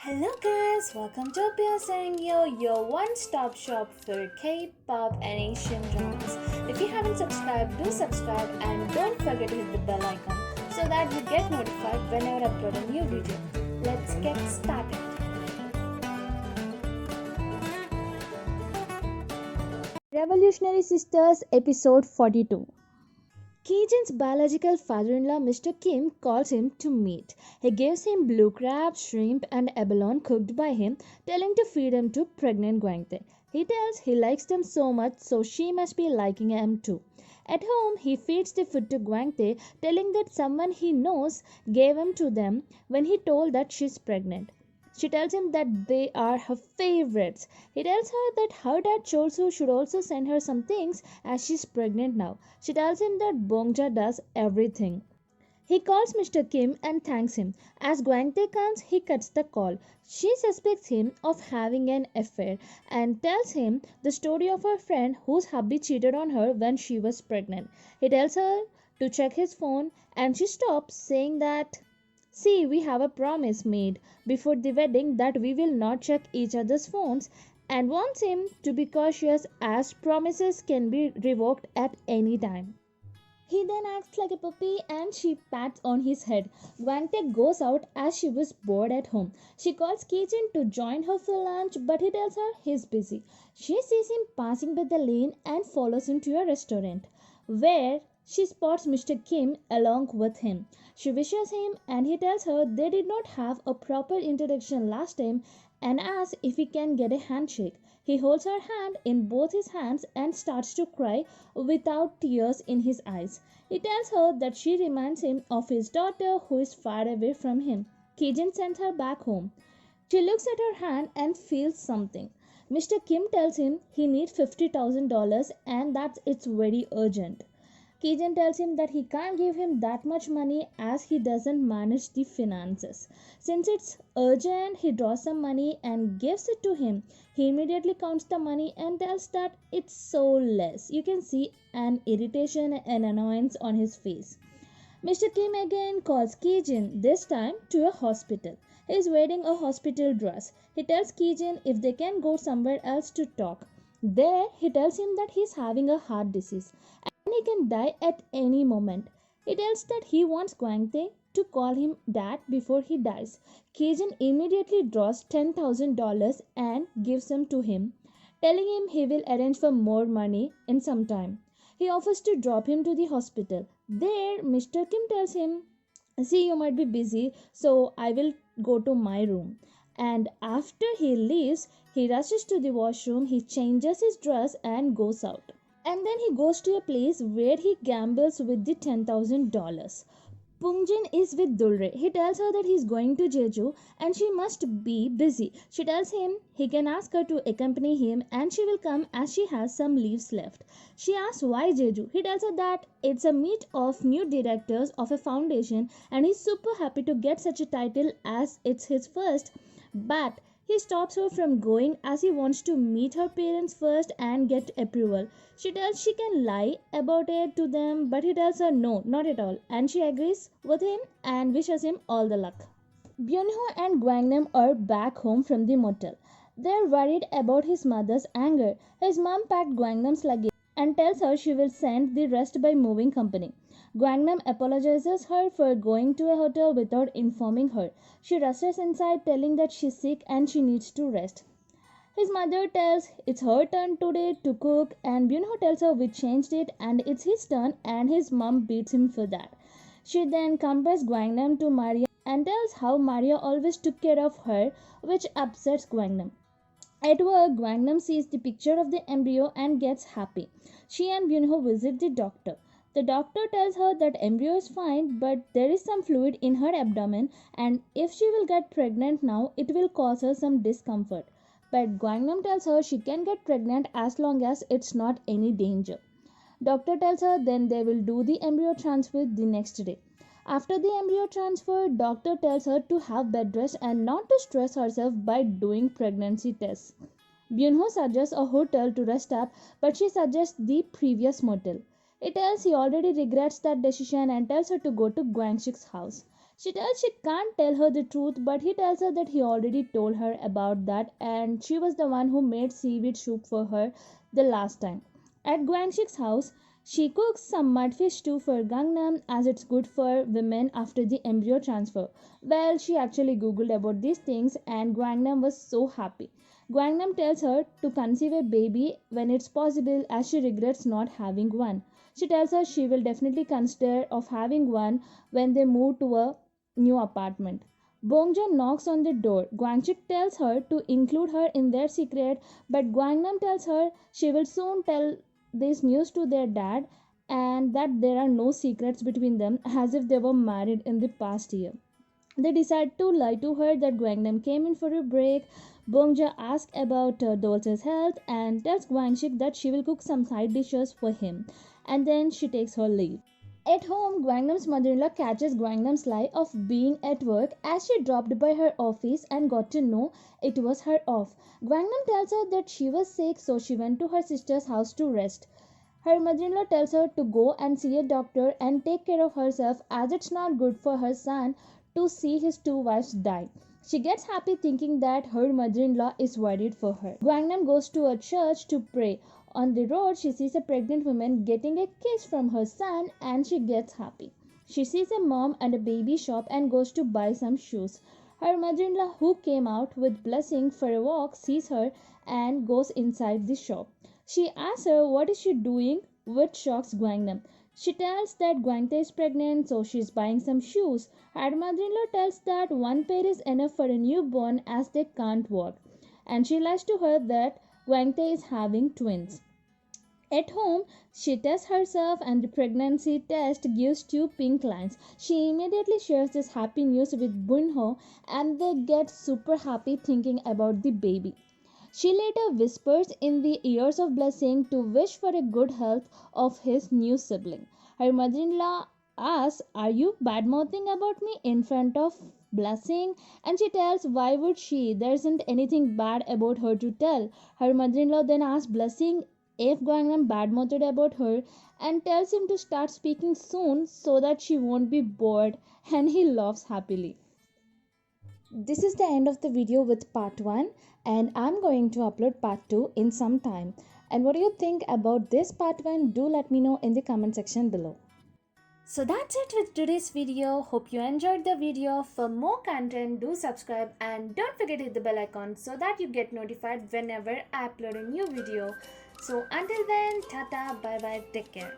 Hello guys, welcome to Sangyo, your one-stop shop for K-pop and Asian dramas. If you haven't subscribed, do subscribe and don't forget to hit the bell icon so that you get notified whenever I upload a new video. Let's get started. Revolutionary Sisters Episode 42. Kijin's biological father-in-law Mr. Kim calls him to meet. He gives him blue crab, shrimp and abalone cooked by him, telling to feed him to pregnant Gwangtae. He tells he likes them so much so she must be liking him too. At home, he feeds the food to Gwangtae, telling that someone he knows gave him to them when he told that she's pregnant. She tells him that they are her favorites. He tells her that her dad Cholsu should also send her some things as she's pregnant now. She tells him that Bongja does everything. He calls Mr. Kim and thanks him. As Gwangtae comes, he cuts the call. She suspects him of having an affair and tells him the story of her friend whose hubby cheated on her when she was pregnant. He tells her to check his phone and she stops, saying that see, we have a promise made before the wedding that we will not check each other's phones and wants him to be cautious as promises can be revoked at any time. He then acts like a puppy and she pats on his head. Gwangtae goes out as she was bored at home. She calls Kijin to join her for lunch but he tells her he's busy. She sees him passing by the lane and follows him to a restaurant where she spots Mr. Kim along with him. She wishes him and he tells her they did not have a proper introduction last time and asks if he can get a handshake. He holds her hand in both his hands and starts to cry without tears in his eyes. He tells her that she reminds him of his daughter who is far away from him. Kijin sends her back home. She looks at her hand and feels something. Mr. Kim tells him he needs $50,000 and that it's very urgent. Kijin tells him that he can't give him that much money as he doesn't manage the finances. Since it's urgent, he draws some money and gives it to him. He immediately counts the money and tells that it's so less. You can see an irritation and annoyance on his face. Mr. Kim again calls Kijin, this time to a hospital. He is wearing a hospital dress. He tells Kijin if they can go somewhere else to talk. There, he tells him that he is having a heart disease and he can die at any moment. He tells that he wants Gwangtae to call him dad before he dies. Kijin immediately draws $10,000 and gives them to him, telling him he will arrange for more money in some time. He offers to drop him to the hospital. There, Mr. Kim tells him, see, you might be busy, so I will go to my room. And after he leaves, he rushes to the washroom, he changes his dress and goes out. And then he goes to a place where he gambles with the $10,000. Pungjin is with Dulre. He tells her that he is going to Jeju and she must be busy. She tells him he can ask her to accompany him and she will come as she has some leaves left. She asks why Jeju. He tells her that it's a meet of new directors of a foundation and he's super happy to get such a title as it's his first. But he stops her from going as he wants to meet her parents first and get approval. She tells she can lie about it to them, but he tells her no, not at all. And she agrees with him and wishes him all the luck. Byunho and Gwangnam are back home from the motel. They're worried about his mother's anger. His mom packed Gwangnam's luggage and tells her she will send the rest by moving company. Gwangnam apologizes her for going to a hotel without informing her. She rushes inside telling that she's sick and she needs to rest. His mother tells it's her turn today to cook and Byunho tells her we changed it and it's his turn and his mom beats him for that. She then compares Gwangnam to Maria and tells how Maria always took care of her, which upsets Gwangnam. At work, Gwangnam sees the picture of the embryo and gets happy. She and Byunho visit the doctor. The doctor tells her that embryo is fine but there is some fluid in her abdomen and if she will get pregnant now it will cause her some discomfort. But Gwangnam tells her she can get pregnant as long as it's not any danger. Doctor tells her then they will do the embryo transfer the next day. After the embryo transfer, doctor tells her to have bed rest and not to stress herself by doing pregnancy tests. Byunho suggests a hotel to rest up, but she suggests the previous motel. He tells he already regrets that decision and tells her to go to Gwangshik's house. She tells she can't tell her the truth, but he tells her that he already told her about that and she was the one who made seaweed soup for her the last time. At Guangxik's house, she cooks some mudfish stew for Gangnam as it's good for women after the embryo transfer. Well, she actually googled about these things and Guangnam was so happy. Guangnam tells her to conceive a baby when it's possible as she regrets not having one. She tells her she will definitely consider of having one when they move to a new apartment. Bongja knocks on the door. Guangchik tells her to include her in their secret, but Guangnam tells her she will soon tell this news to their dad and that there are no secrets between them as if they were married in the past year. They decide to lie to her that Guangnam came in for a break. Bongja asks about Dolce's health and tells Guangxik that she will cook some side dishes for him and then she takes her leave. At home, Guangnam's mother-in-law catches Guangnam's lie of being at work as she dropped by her office and got to know it was her off. Guangnam tells her that she was sick so she went to her sister's house to rest. Her mother-in-law tells her to go and see a doctor and take care of herself as it's not good for her son to see his two wives die. She gets happy thinking that her mother-in-law is worried for her. Guangnam goes to a church to pray. On the road, she sees a pregnant woman getting a kiss from her son and she gets happy. She sees a mom and a baby shop and goes to buy some shoes. Her mother-in-law, who came out with Blessing for a walk, sees her and goes inside the shop. She asks her what is she doing, which shocks Guangnam. She tells that Guangte is pregnant, so she is buying some shoes. Her mother-in-law tells that one pair is enough for a newborn as they can't walk. And she lies to her that Guangte is having twins. At home, she tests herself and the pregnancy test gives two pink lines. She immediately shares this happy news with Bunho and they get super happy thinking about the baby. She later whispers in the ears of Blessing to wish for a good health of his new sibling. Her mother-in-law asks, "Are you bad-mouthing about me in front of Blessing?" And she tells, "Why would she? There isn't anything bad about her to tell." Her mother-in-law then asks Blessing if Guangnam bad-mouthed about her and tells him to start speaking soon so that she won't be bored and he laughs happily. This is the end of the video with part 1 and I'm going to upload part 2 in some time. And what do you think about this part 1? Do let me know in the comment section below. So that's it with today's video. Hope you enjoyed the video. For more content, do subscribe and don't forget to hit the bell icon so that you get notified whenever I upload a new video. So until then, tata, bye bye, take care.